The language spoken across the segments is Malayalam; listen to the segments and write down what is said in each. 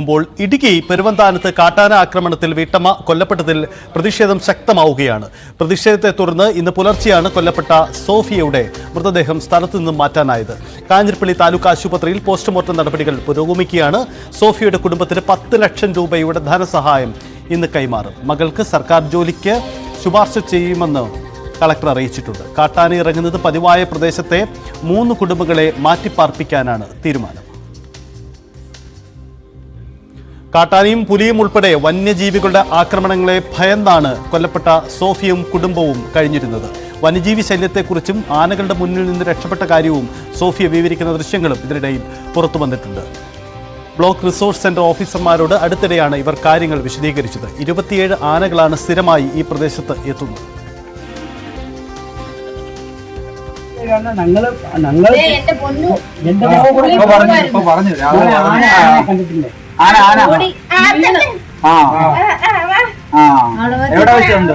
പോകുമ്പോൾ ഇടുക്കി പെരുവന്താനത്ത് കാട്ടാന ആക്രമണത്തിൽ വീട്ടമ്മ കൊല്ലപ്പെട്ടതിൽ പ്രതിഷേധം ശക്തമാവുകയാണ്. പ്രതിഷേധത്തെ തുടർന്ന് ഇന്ന് പുലർച്ചെയാണ് കൊല്ലപ്പെട്ട സോഫിയയുടെ മൃതദേഹം സ്ഥലത്തു നിന്നും മാറ്റാനായത്. കാഞ്ഞിരപ്പള്ളി താലൂക്ക് ആശുപത്രിയിൽ പോസ്റ്റ്മോർട്ടം നടപടികൾ പുരോഗമിക്കുകയാണ്. സോഫിയയുടെ കുടുംബത്തിന് 10 ലക്ഷം രൂപയുടെ ധനസഹായം ഇന്ന് കൈമാറും. മകൾക്ക് സർക്കാർ ജോലിക്ക് ശുപാർശ ചെയ്യുമെന്ന് കളക്ടർ അറിയിച്ചിട്ടുണ്ട്. കാട്ടാന ഇറങ്ങുന്നത് പതിവായ പ്രദേശത്തെ 3 കുടുംബങ്ങളെ മാറ്റിപ്പാർപ്പിക്കാനാണ് തീരുമാനം. കാട്ടാനയും പുലിയും ഉൾപ്പെടെ വന്യജീവികളുടെ ആക്രമണങ്ങളെ ഭയന്നാണ് കൊല്ലപ്പെട്ട സോഫിയും കുടുംബവും കഴിഞ്ഞിരുന്നത്. വന്യജീവി ശല്യത്തെക്കുറിച്ചും ആനകളുടെ മുന്നിൽ നിന്ന് രക്ഷപ്പെട്ട കാര്യവും സോഫിയ വിവരിക്കുന്ന ദൃശ്യങ്ങളും ഇതിനിടയിൽ പുറത്തു വന്നിട്ടുണ്ട്. ബ്ലോക്ക് റിസോഴ്സ് സെന്റർ ഓഫീസർമാരോട് അടുത്തിടെയാണ് ഇവർ കാര്യങ്ങൾ വിശദീകരിച്ചത്. 27 ആനകളാണ് സ്ഥിരമായി ഈ പ്രദേശത്ത് എത്തുന്നത്. എവിടെ വെച്ചുണ്ട്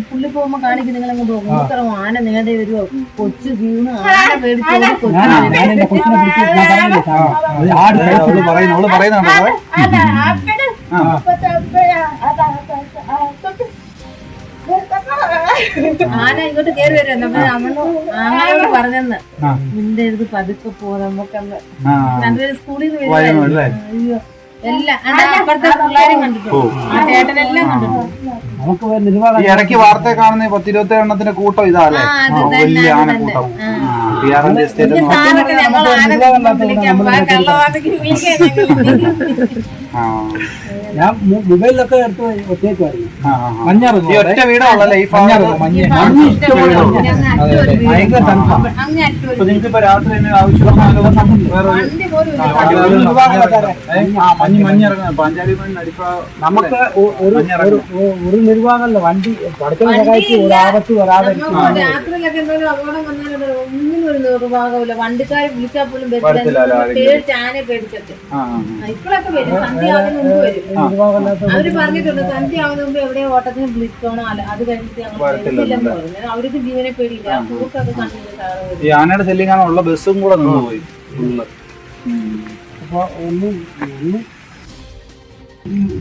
പുള്ളി പോകുമ്പോ കാണിക്കും നിങ്ങൾ അങ്ങോട്ട് പോകും. ആന നേരെ വരുമോ, കൊച്ചു വീണ് ആന പേടിച്ചു. ആന ഇങ്ങോട്ട് കയറി വരും. നമ്മൾ ആനയോട് പറഞ്ഞെന്ന് നിന്റെ അടുത്ത് പതുക്കെ പോ, നമുക്കന്ന് രണ്ടുപേരും സ്കൂളിൽ നിന്ന് വരുവായിരുന്നു. അയ്യോ എല്ലാം അപ്പുറത്തെ പിള്ളേരും കണ്ടിട്ടു, ആ ചേട്ടനെല്ലാം കണ്ടിട്ടു. ഇടയ്ക്ക് വാർത്ത കാണുന്ന 10-27 എണ്ണത്തിന്റെ കൂട്ടം ഇതാല്ലേ, വലിയ ആനക്കൂട്ടം. സാറൊക്കെ ഞങ്ങൾ ആന വിളിക്കാൻ ഞാൻ മൊബൈലിലൊക്കെ എടുത്ത് ഒറ്റേക്കുമായിരുന്നു. ഒറ്റ വീടുള്ളല്ലേ ഈ നിങ്ങൾക്കിപ്പോ രാത്രി തന്നെ ആവശ്യമുള്ള നമുക്ക് ഒരു നിർവാഹമല്ല, വണ്ടി പഠിക്കുന്ന സഹായിച്ച് ഒരാപത്ത് വരാതെ രാത്രിയിലൊക്കെ എന്തെങ്കിലും അപകടം വന്നാലും ഒന്നിനും ഒരു നിർവാഹമില്ല. വണ്ടിക്കാരെ വിളിച്ചാൽ പോലും പേടിച്ച് ആനയെ പേടിച്ചിട്ട് ഇപ്പോഴൊക്കെ വരും. സന്ധ്യ ആവുന്നതിന് മുമ്പ് വരും. അവര് പറഞ്ഞിട്ടുണ്ട് സന്ധ്യ ആവുന്നതിന് മുമ്പ് എവിടെയോ ഓട്ടത്തിന് വിളിക്കണോ, അല്ല അത് കഴിഞ്ഞിട്ട് ഞങ്ങൾ പറഞ്ഞു. അവർക്ക് ജീവനെ പേടിയില്ല. പൂക്കൊക്കെ കണ്ടിട്ട് ഈ ആനയുടെ ശല്യം ബസ്സും കൂടെ നിന്നുപോയി. അപ്പൊ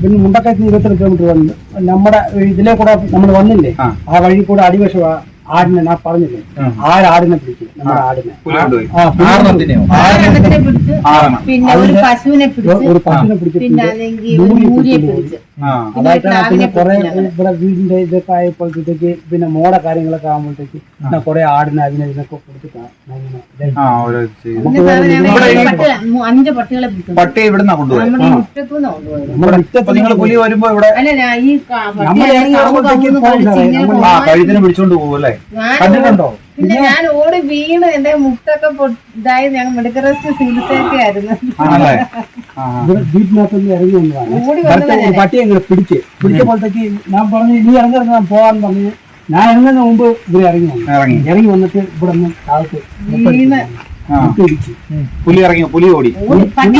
പിന്നെ മുണ്ടക്കയത്തിന് 22 കിലോമീറ്റർ വന്നു. നമ്മുടെ ഇതിലെ കൂടെ നമ്മൾ വന്നില്ലേ, ആ വഴി കൂടെ അടിവശം ആടിനെ ഞാൻ പറഞ്ഞില്ലേ, ആടിനെ പിടിക്കും. നമ്മുടെ ആടിനെ പിന്നെ ഒരു പശുവിനെ പിടിച്ച് അതായിട്ടാണ്. പിന്നെ കുറെ ഇവിടെ വീടിന്റെ ഇതൊക്കെ ആയപ്പോഴത്തേക്ക് പിന്നെ മോടെ കാര്യങ്ങളൊക്കെ ആകുമ്പോഴത്തേക്ക് കുറെ ആടിനെ അതിനൊക്കെ കൊടുത്തിട്ടാണ് 5 പട്ടികളെ പിടിക്കും. പട്ടി ഇവിടുന്ന കൊണ്ടുപോയി നമ്മുടെ മുറ്റത്തുനിന്ന് കൊണ്ടുപോയി. നമ്മുടെ മുറ്റത്ത് നിങ്ങൾ പുലി വരുമ്പോ ഇവിടെ അല്ല ഈ കഴുതിനെ പിടിച്ചോണ്ട് പോകും അല്ലേ, കണ്ടിട്ടുണ്ടോ? പിന്നെ ഞാൻ ഓടി വീണ് എന്റെ മുട്ടൊക്കെ ഇതായി. ഞങ്ങൾ മെഡിക്കൽ റെസ്റ്റ് ചികിത്സയൊക്കെ ആയിരുന്നു. വീട്ടിനകത്തൊന്ന് ഇറങ്ങി വന്നതാണ്. പട്ടിയെ പിടിച്ചപ്പോഴത്തേക്ക് ഞാൻ പറഞ്ഞു ഇനി ഇറങ്ങിറങ്ങാൻ പോകാൻ പറഞ്ഞു. ഞാൻ ഇറങ്ങുന്നതിന് മുമ്പ് ഇവിടെ ഇറങ്ങി വന്നിട്ട് ഇവിടെ നിന്ന് താഴത്ത് പുലി ഇറങ്ങി, പുലി ഓടി.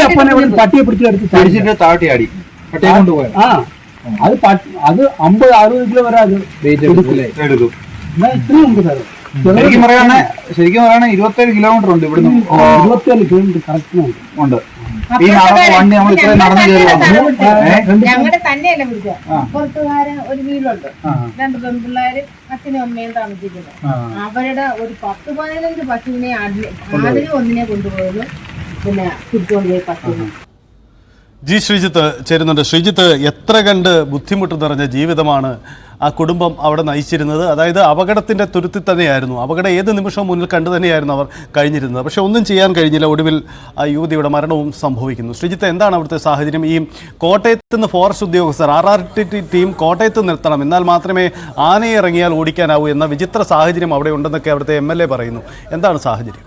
അപ്പനെ ഇവിടെ പട്ടിയെ പിടിച്ചിട്ട് താഴ്ത്തിയാടി പട്ടിയെ കൊണ്ടുപോയി. അത് 50-60 കിലോ വരെ അത് എടുക്കും. ഇത്രയും ഉണ്ട് സാർ. ശരിക്കും പറയുകയാണെ 27 കിലോമീറ്റർ ഉണ്ട് ഇവിടുന്ന്. 27 കിലോമീറ്റർ കറക്റ്റ് ഉണ്ട്. ഈ വണ്ടി നമ്മൾ ഇത്രയും നടന്നു കയറി ഞങ്ങളുടെ തന്നെയല്ല പിടിക്കുക. പുറത്തുകാരൻ ഒരു വീടുണ്ട്, 2 പെൺപിള്ളേര് അച്ഛനും അമ്മയും താമസിക്കുന്നത്. അവരുടെ ഒരു 10-15 പശുവിനെ ആടിനെ ഒന്നിനെ കൊണ്ടുപോയത് പിന്നെ തിരിച്ചുകൊണ്ടുപോയി പശുവിനെ. ജി ശ്രീജിത്ത് ചേരുന്നുണ്ട്. ശ്രീജിത്ത്, എത്ര കണ്ട് ബുദ്ധിമുട്ട് നിറഞ്ഞ ജീവിതമാണ് ആ കുടുംബം അവിടെ നയിച്ചിരുന്നത്. അതായത് അപകടത്തിൻ്റെ തുരുത്തിൽ തന്നെയായിരുന്നു, അപകടം ഏത് നിമിഷവും മുന്നിൽ കണ്ടു തന്നെയായിരുന്നു അവർ കഴിഞ്ഞിരുന്നത്. പക്ഷേ ഒന്നും ചെയ്യാൻ കഴിഞ്ഞില്ല. ഒടുവിൽ ആ യുവതിയുടെ മരണവും സംഭവിക്കുന്നു. ശ്രീജിത്ത്, എന്താണ് അവിടുത്തെ സാഹചര്യം? ഈ കോട്ടയത്ത് നിന്ന് ഫോറസ്റ്റ് ഉദ്യോഗസ്ഥർ RRT ടീം കോട്ടയത്ത് നിർത്തണം, എന്നാൽ മാത്രമേ ആനയെ ഇറങ്ങിയാൽ ഓടിക്കാനാവൂ എന്ന വിചിത്ര സാഹചര്യം അവിടെ ഉണ്ടെന്നൊക്കെ അവിടുത്തെ MLA പറയുന്നു. എന്താണ് സാഹചര്യം?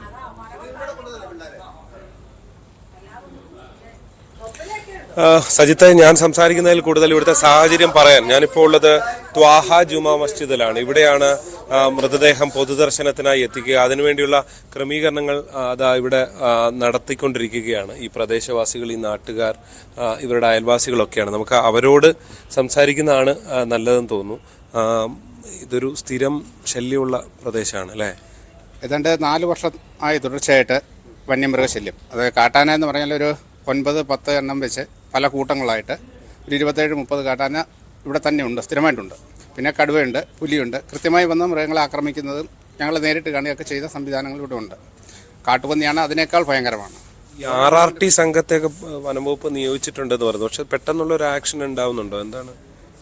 സജിത്ത്, ഞാൻ സംസാരിക്കുന്നതിൽ കൂടുതൽ ഇവിടുത്തെ സാഹചര്യം പറയാൻ, ഞാനിപ്പോൾ ഉള്ളത് ത്വാഹ ജുമാ മസ്ജിദിലാണ്. ഇവിടെയാണ് മൃതദേഹം പൊതുദർശനത്തിനായി എത്തിക്കുക. അതിനുവേണ്ടിയുള്ള ക്രമീകരണങ്ങൾ അതാ ഇവിടെ നടത്തിക്കൊണ്ടിരിക്കുകയാണ് ഈ പ്രദേശവാസികൾ, ഈ നാട്ടുകാർ, ഇവരുടെ അയൽവാസികളൊക്കെയാണ്. നമുക്ക് അവരോട് സംസാരിക്കുന്നതാണ് നല്ലതെന്ന് തോന്നുന്നു. ഇതൊരു സ്ഥിരം ശല്യമുള്ള പ്രദേശമാണ് അല്ലേ? ഏതാണ്ട് 4 വർഷം ആയി തുടർച്ചയായിട്ട് വന്യമൃഗശല്യം. അത് കാട്ടാന എന്ന് പറഞ്ഞാൽ ഒരു 9-10 എണ്ണം വെച്ച് പല കൂട്ടങ്ങളായിട്ട് ഒരു 27-30 കാട്ടാന ഇവിടെ തന്നെ ഉണ്ട്, സ്ഥിരമായിട്ടുണ്ട്. പിന്നെ കടുവയുണ്ട്, പുലിയുണ്ട്. കൃത്യമായി വന്ന് മൃഗങ്ങളെ ആക്രമിക്കുന്നതും ഞങ്ങൾ നേരിട്ട് കാണുകയൊക്കെ ചെയ്ത സംവിധാനങ്ങൾ ഇവിടെ ഉണ്ട്. കാട്ടുപന്നിയാണ് അതിനേക്കാൾ ഭയങ്കരമാണ്. ഈ RRT സംഘത്തെയൊക്കെ വനംവകുപ്പ് നിയോഗിച്ചിട്ടുണ്ടെന്ന് പറഞ്ഞു. പക്ഷെ പെട്ടെന്നുള്ള ഒരു ആക്ഷൻ ഉണ്ടാവുന്നുണ്ടോ? എന്താണ്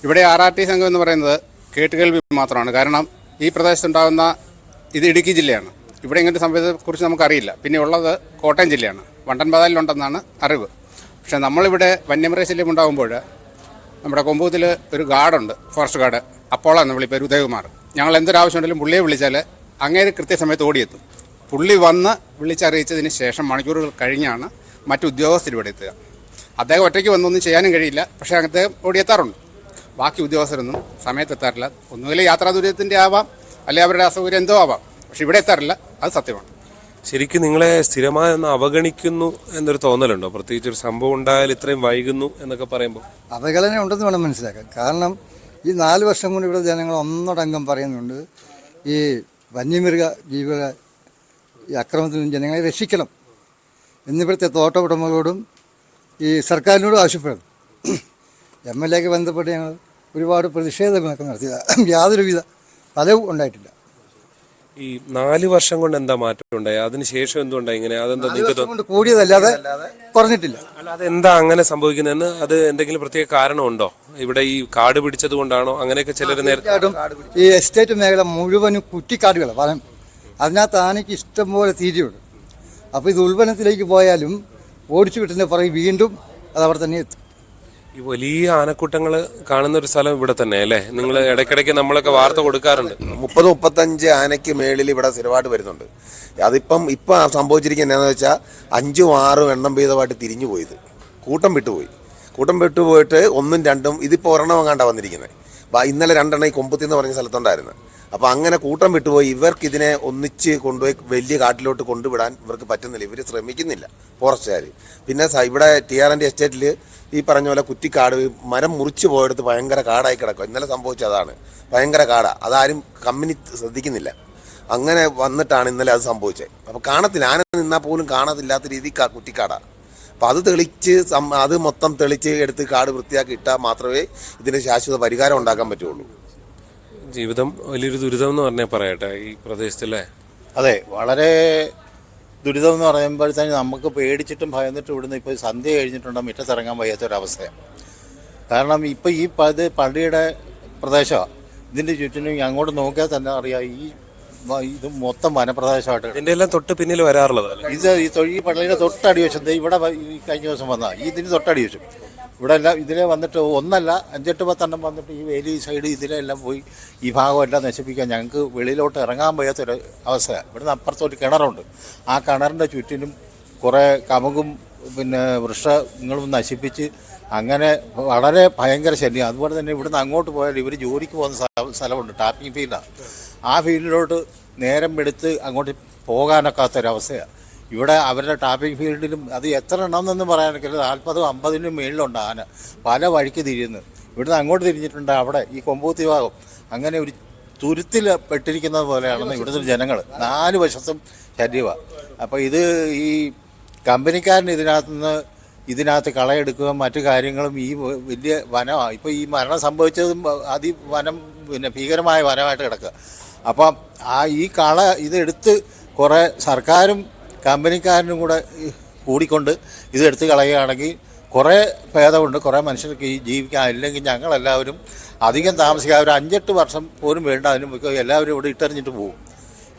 ഇവിടെ RRT സംഘം എന്ന് പറയുന്നത് കേട്ടുകേൾവി മാത്രമാണ്. കാരണം ഈ പ്രദേശത്തുണ്ടാകുന്ന ഇത് ഇടുക്കി ജില്ലയാണ്. ഇവിടെ ഇങ്ങനത്തെ സംഭവത്തെക്കുറിച്ച് നമുക്കറിയില്ല. പിന്നെ ഉള്ളത് കോട്ടയം ജില്ലയാണ്. വണ്ടൻപാതാലിലുണ്ടെന്നാണ് അറിവ്. പക്ഷേ നമ്മളിവിടെ വന്യമൃഗശല്യം ഉണ്ടാകുമ്പോൾ നമ്മുടെ കൊമ്പൂത്തിൽ ഒരു ഗാർഡുണ്ട്, ഫോറസ്റ്റ് ഗാർഡ്, അപ്പോളോ എന്ന് വിളിപ്പേര് ഉദയകുമാർ. ഞങ്ങൾ എന്തൊരാവശ്യമുണ്ടെങ്കിലും പുള്ളിയെ വിളിച്ചാൽ അങ്ങേര് കൃത്യസമയത്ത് ഓടിയെത്തും. പുള്ളി വന്ന് വിളിച്ചറിയിച്ചതിന് ശേഷം മണിക്കൂറുകൾ കഴിഞ്ഞാണ് മറ്റു ഉദ്യോഗസ്ഥർ ഇവിടെ എത്തുക. അദ്ദേഹം ഒറ്റയ്ക്ക് വന്നൊന്നും ചെയ്യാനും കഴിയില്ല. പക്ഷേ അദ്ദേഹം ഓടിയെത്താറുണ്ട്. ബാക്കി ഉദ്യോഗസ്ഥരൊന്നും സമയത്തെത്താറില്ല. ഒന്നുകിൽ യാത്രാ ദുരിതത്തിൻ്റെ ആവാം, അല്ലെങ്കിൽ അവരുടെ അസൗകര്യം എന്തോ ആവാം. പക്ഷെ ഇവിടെ എത്താറില്ല, അത് സത്യമാണ്. ശരിക്കും നിങ്ങളെ സ്ഥിരമായി ഒന്ന് അവഗണിക്കുന്നു എന്നൊരു തോന്നലുണ്ടോ? പ്രത്യേകിച്ച് ഒരു സംഭവം ഉണ്ടായാൽ ഇത്രയും വൈകുന്നു എന്നൊക്കെ പറയുമ്പോൾ അവഗണന ഉണ്ടെന്ന് വേണം മനസ്സിലാക്കാൻ. കാരണം ഈ 4 വർഷം കൊണ്ട് ഇവിടെ ജനങ്ങൾ ഒന്നടങ്കം പറയുന്നുണ്ട് ഈ വന്യമൃഗ ജീവികളെ ഈ അക്രമത്തിൽ നിന്ന് ജനങ്ങളെ രക്ഷിക്കണം എന്നിവിടുത്തെ തോട്ട ഉടമകളോടും ഈ സർക്കാരിനോടും ആവശ്യപ്പെടുന്നു. MLA ഒക്കെ ബന്ധപ്പെട്ട് ഞങ്ങൾ ഒരുപാട് പ്രതിഷേധങ്ങളൊക്കെ നടത്തിയത് യാതൊരുവിധ ഫലവും ഉണ്ടായിട്ടില്ല. ഈ 4 വർഷം കൊണ്ട് എന്താ മാറ്റം ഉണ്ടായി? അതിനുശേഷം എന്തുകൊണ്ടായി ഇങ്ങനെ? അതെന്താ നിങ്ങൾക്ക് കൂടിയതല്ലാതെ കുറഞ്ഞിട്ടില്ല. അല്ല, അതെന്താ അങ്ങനെ സംഭവിക്കുന്നതെന്ന്? അത് എന്തെങ്കിലും പ്രത്യേക കാരണമുണ്ടോ? ഇവിടെ ഈ കാട് പിടിച്ചത് കൊണ്ടാണോ? അങ്ങനെയൊക്കെ ചിലർ നേരത്തെ ഈ എസ്റ്റേറ്റ് മേഖല മുഴുവനും കുറ്റിക്കാടുകളാണ്. വനം അതിനകത്ത് ആനയ്ക്ക് ഇഷ്ടംപോലെ തീറ്റയുണ്ട്. അപ്പോൾ ഇത് ഉൾവനത്തിലേക്ക് പോയാലും ഓടിച്ചു വിട്ടതിൻ്റെ പുറകെ വീണ്ടും അത് അവിടെ തന്നെ എത്തും. ഈ വലിയ ആനക്കൂട്ടങ്ങൾ കാണുന്ന ഒരു സ്ഥലം ഇവിടെ തന്നെ അല്ലേ? നിങ്ങൾ ഇടയ്ക്കിടയ്ക്ക് നമ്മളൊക്കെ വാർത്ത കൊടുക്കാറുണ്ട്. 30-35 ആനയ്ക്ക് മേളിൽ ഇവിടെ സ്ഥിരമായിട്ട് വരുന്നുണ്ട്. ഇപ്പം സംഭവിച്ചിരിക്കുന്നത് എന്താണെന്ന് വെച്ചാൽ 5-6 എണ്ണം ഭേദമായിട്ട് തിരിഞ്ഞു പോയത്. കൂട്ടം വിട്ടുപോയിട്ട് 1-2 ഇതിപ്പോൾ ഒരെണ്ണം അങ്ങാണ്ടാണ് വന്നിരിക്കുന്നത്. ഇന്നലെ 2 എണ്ണം ഈ കൊമ്പത്തി എന്ന് പറഞ്ഞ സ്ഥലത്തുണ്ടായിരുന്നു. അപ്പോൾ അങ്ങനെ കൂട്ടം വിട്ടുപോയി. ഇവർക്ക് ഇതിനെ ഒന്നിച്ച് കൊണ്ടുപോയി വലിയ കാട്ടിലോട്ട് കൊണ്ടുവിടാൻ ഇവർക്ക് പറ്റുന്നില്ല. ഇവർ ശ്രമിക്കുന്നില്ല ഫോറസ്റ്റുകാർ. പിന്നെ ഇവിടെ TRND എസ്റ്റേറ്റിൽ ഈ പറഞ്ഞ പോലെ കുറ്റിക്കാട് മരം മുറിച്ച് പോയെടുത്ത് ഭയങ്കര കാടായി കിടക്കും. ഇന്നലെ സംഭവിച്ചതാണ്. ഭയങ്കര കാടാണ്. അതാരും കമ്പനി ശ്രദ്ധിക്കുന്നില്ല. അങ്ങനെ വന്നിട്ടാണ് ഇന്നലെ അത് സംഭവിച്ചത്. അപ്പോൾ കാണത്തില്ല, ആന നിന്നാൽ പോലും കാണത്തില്ലാത്ത രീതിക്ക് കുറ്റിക്കാടാണ്. അപ്പോൾ അത് മൊത്തം തെളിച്ച് എടുത്ത് കാട് വൃത്തിയാക്കി ഇട്ടാൽ മാത്രമേ ഇതിന് ശാശ്വത പരിഹാരം ഉണ്ടാക്കാൻ പറ്റുള്ളൂ. ജീവിതം വലിയൊരു ദുരിതം എന്ന് പറഞ്ഞാൽ പറയട്ടെ ഈ പ്രദേശത്തല്ലേ? അതെ, വളരെ ദുരിതം എന്ന് പറയുമ്പോഴത്തേന് നമുക്ക് പേടിച്ചിട്ടും ഭയന്നിട്ടും ഇവിടുന്ന് ഇപ്പോൾ സന്ധ്യ കഴിഞ്ഞിട്ടുണ്ടെങ്കിൽ മുറ്റത്തിറങ്ങാൻ വയ്യാത്തൊരവസ്ഥയാണ്. കാരണം ഇപ്പോൾ ഈ പള്ളിയുടെ പ്രദേശമാണ്. ഇതിൻ്റെ ചുറ്റിനും അങ്ങോട്ട് നോക്കിയാൽ തന്നെ അറിയാം ഇത് മൊത്തം വനപ്രദേശമായിട്ട്. ഇതിൻ്റെ എല്ലാം തൊട്ട് പിന്നിൽ വരാറുള്ളത് ഈ പള്ളിയുടെ തൊട്ടടി വശം ഇവിടെ കഴിഞ്ഞ ദിവസം വന്നാൽ ഇതിന് തൊട്ടടി വശം ഇവിടെ എല്ലാം ഇതിലെ വന്നിട്ട് 5-8-10 എണ്ണം വന്നിട്ട് ഈ വേലി സൈഡ് ഇതിലെല്ലാം പോയി ഈ ഭാഗമെല്ലാം നശിപ്പിക്കാൻ ഞങ്ങൾക്ക് വെളിയിലോട്ട് ഇറങ്ങാൻ വയ്യാത്തൊരു അവസ്ഥയാണ്. ഇവിടുന്ന് അപ്പുറത്തൊരു കിണറുണ്ട്. ആ കിണറിൻ്റെ ചുറ്റിനും കുറേ കമുകും പിന്നെ വൃക്ഷങ്ങളും നശിപ്പിച്ച് അങ്ങനെ വളരെ ഭയങ്കര ശല്യം. അതുപോലെ തന്നെ ഇവിടുന്ന് അങ്ങോട്ട് പോയാൽ ഇവർ ജോലിക്ക് പോകുന്ന സ്ഥലമുണ്ട്, ടാപ്പിംഗ് ഫീൽഡാണ്. ആ ഫീൽഡിലോട്ട് നേരം എടുത്ത് അങ്ങോട്ട് പോകാനൊക്കാത്തൊരവസ്ഥയാണ്. ഇവിടെ അവരുടെ ടാപ്പിംഗ് ഫീൽഡിലും അത് എത്ര എണ്ണമെന്നൊന്നും പറയാനൊക്കെ 40-50 മേളിലുണ്ട് ആന. പല വഴിക്ക് തിരിയുന്നത്. ഇവിടുന്ന് അങ്ങോട്ട് തിരിഞ്ഞിട്ടുണ്ട് അവിടെ ഈ കൊമ്പൂത്തി ഭാഗം. അങ്ങനെ ഒരു തുരുത്തിൽ പെട്ടിരിക്കുന്നത് പോലെയാണെന്ന് ഇവിടുത്തെ ജനങ്ങൾ 4 വശത്തും ശല്യമാണ്. അപ്പോൾ ഇത് ഈ കമ്പനിക്കാരൻ ഇതിനകത്ത് കളയെടുക്കുകയും മറ്റു കാര്യങ്ങളും ഈ വലിയ വനമാണ്. ഇപ്പോൾ ഈ മരണം സംഭവിച്ചതും വനം പിന്നെ ഭീകരമായ വനമായിട്ട് കിടക്കുക. അപ്പം ഈ ഇതെടുത്ത് കുറേ സർക്കാരും കമ്പനിക്കാരനും കൂടെ കൂടിക്കൊണ്ട് ഇതെടുത്ത് കളയുകയാണെങ്കിൽ കുറേ ഭേദമുണ്ട്. കുറേ മനുഷ്യർക്ക് ഈ ജീവിക്കാൻ. ഇല്ലെങ്കിൽ ഞങ്ങളെല്ലാവരും അധികം താമസിക്കാതെ ഒരു 5-8 വർഷം പോലും വേണ്ട അതിന് എല്ലാവരും ഇവിടെ ഇട്ടെറിഞ്ഞിട്ട് പോകും.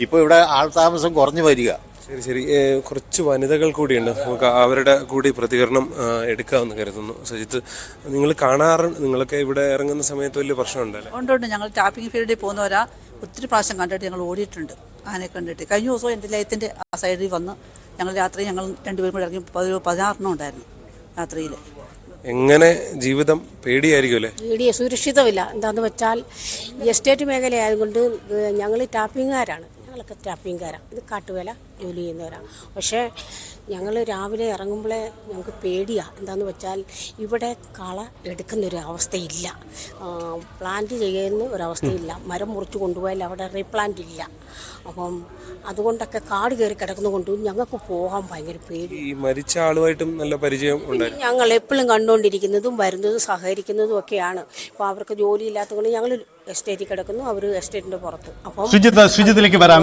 ഇപ്പോൾ ഇവിടെ ആൾതാമസം കുറഞ്ഞു വരിക. ശരി. കുറച്ച് വനിതകൾ കൂടിയുണ്ട്. നമുക്ക് അവരുടെ കൂടി പ്രതികരണം എടുക്കാമെന്ന് കരുതുന്നു. സജിത്ത്, നിങ്ങളൊക്കെ ഇവിടെ ഇറങ്ങുന്ന സമയത്ത് വലിയ പ്രശ്നമുണ്ടല്ലേ? ഉണ്ട്. ഞങ്ങൾ ടാപ്പിംഗ് ഫീൽഡിൽ പോകുന്നവരാ ഒത്തിരി പ്രാവശ്യം കണ്ടിട്ട് ഞങ്ങൾ ഓടിയിട്ടുണ്ട് ആനയെ കണ്ടിട്ട്. കഴിഞ്ഞ ദിവസവും എൻ്റെ ലയത്തിൻ്റെ ആ സൈഡിൽ വന്ന് ഞങ്ങൾ 2 പേരും കൂടെ ഇറങ്ങി 16 ഉണ്ടായിരുന്നു രാത്രിയിൽ. എങ്ങനെ ജീവിതം പേടിയായിരിക്കും അല്ലേ? സുരക്ഷിതമില്ല. എന്താന്ന് വെച്ചാൽ എസ്റ്റേറ്റ് മേഖലയായതുകൊണ്ട് ഞങ്ങൾ ടാപ്പിംഗുകാരാണ്. ഞങ്ങളൊക്കെ ടാപ്പിംഗുകാരാണ്. ഇത് കാട്ടുവേല ജോലി ചെയ്യുന്നവരാണ്. പക്ഷേ ഞങ്ങൾ രാവിലെ ഇറങ്ങുമ്പോഴേ ഞങ്ങൾക്ക് പേടിയാണ്. എന്താണെന്ന് വെച്ചാൽ ഇവിടെ കള എടുക്കുന്നൊരു അവസ്ഥയില്ല, പ്ലാന്റ് ചെയ്യുന്ന ഒരവസ്ഥയില്ല. മരം മുറിച്ച് കൊണ്ടുപോയാൽ അവിടെ റീപ്ലാന്റ് ഇല്ല. അപ്പം അതുകൊണ്ടൊക്കെ കാട് കയറി കിടക്കുന്നതുകൊണ്ട് ഞങ്ങൾക്ക് പോകാൻ ഭയങ്കര പേടി. ഈ മരിച്ച ആളുമായിട്ടും നല്ല പരിചയം ഉണ്ടായിരുന്നു. ഞങ്ങൾ എപ്പോഴും കണ്ടുകൊണ്ടിരിക്കുന്നതും വരുന്നതും സഹകരിക്കുന്നതും ഒക്കെയാണ്. അപ്പോൾ അവർക്ക് ജോലിയില്ലാത്തതുകൊണ്ട് ഞങ്ങൾ എസ്റ്റേറ്റിൽ കിടക്കുന്നു, അവർ എസ്റ്റേറ്റിൻ്റെ പുറത്ത്. അപ്പം ശ്രീജിത്തിലേക്ക് വരാം.